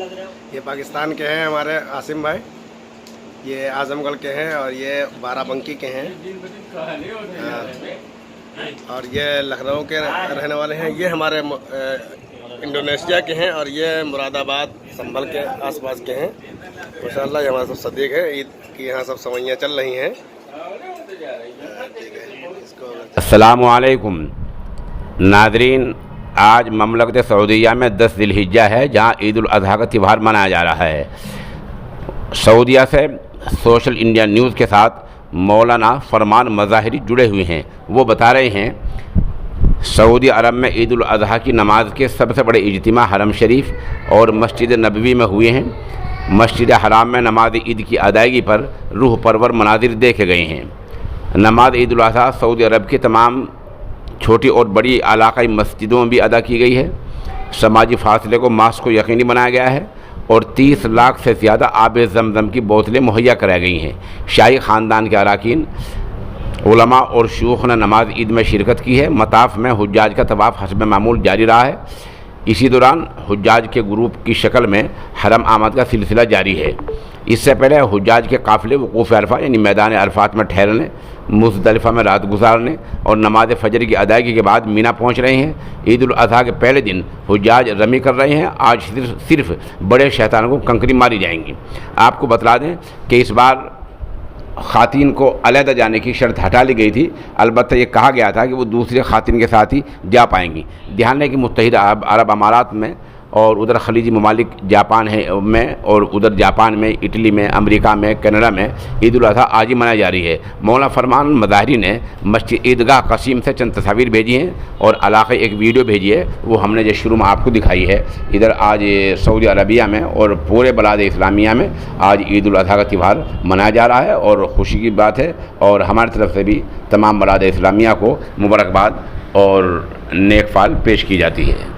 ये पाकिस्तान के हैं हमारे आसिम भाई, ये आजमगढ़ के हैं और ये बाराबंकी के हैं और ये लखनऊ के रहने वाले हैं। ये हमारे इंडोनेशिया के हैं और ये मुरादाबाद संभल के आसपास के हैं। माशाल्लाह ये हमारा सब सदीक है। ईद की यहाँ सब सवैयाँ चल रही हैं। अस्सलामु अलैकुम नादरीन, आज ममलकत सऊदीया में 10 ज़िलहिज्जा है, जहाँ ईद उल अज़हा का त्यौहार मनाया जा रहा है। सऊदीया से सोशल इंडिया न्यूज़ के साथ मौलाना फरमान मज़ाहिरी जुड़े हुए हैं। वो बता रहे हैं सऊदी अरब में ईद उल अज़हा की नमाज के सबसे बड़े इज्तिमा हरम शरीफ और मस्जिद नबवी में हुए हैं। मस्जिद हराम में नमाज ईद की अदायगी पर रूह परवर मनाजिर देखे गए हैं। नमाज ईद उल अज़हा सऊदी अरब की तमाम छोटी और बड़ी इलाकाई मस्जिदों में भी अदा की गई है। समाजी फासले को मास्क को यकीनी बनाया गया है और 30 लाख से ज़्यादा आब ज़मज़म की बोतलें मुहैया कराई गई हैं। शाही ख़ानदान के अरकान, उलमा और शयूख़ ने नमाज ईद में शिरकत की है। मताफ़ में हुज्जाज का तवाफ़ हस्ब मामूल जारी रहा है। इसी दौरान हुज्जाज के ग्रुप की शक्ल में हरम आमद का सिलसिला जारी है। इससे पहले हुज्जाज के काफ़िले वक़ूफ़ अरफा यानी मैदान अरफात में ठहरने, मुज़दलिफ़ा में रात गुजारने और नमाज फ़जर की अदायगी के बाद मीना पहुँच रहे हैं। ईद उल अज़हा के पहले दिन हुज्जाज रमी कर रहे हैं। आज सिर्फ बड़े शैतानों को कंकरी मारी जाएंगी। आपको बतला दें कि इस बार ख़ातीन को अलहदा जाने की शर्त हटा ली गई थी। अलबत्ता ये कहा गया था कि वो दूसरे ख़ातीन के साथ ही जा पाएंगी। ध्यान है कि मुत्तहिदा अरब अमारात में और उधर खलीजी ममालिक जापान है में और उधर जापान में, इटली में, अमेरिका में, कनाडा में ईद उल अज़हा आज ही मनाई जा रही है। मौलाना फरमान मज़ाहिरी ने मस्जिद ईदगाह कसीम से चंद तस्वीर भेजी हैं और इलाक़े एक वीडियो भेजी है, वो हमने जो शुरू में आपको दिखाई है। इधर आज सऊदी अरबिया में और पूरे बलाद इस्लामिया में आज ईद उल अज़हा का त्यौहार मनाया जा रहा है और खुशी की बात है। और हमारी तरफ से भी तमाम बलाद इस्लामिया को मुबारकबाद और नेक फाल पेश की जाती है।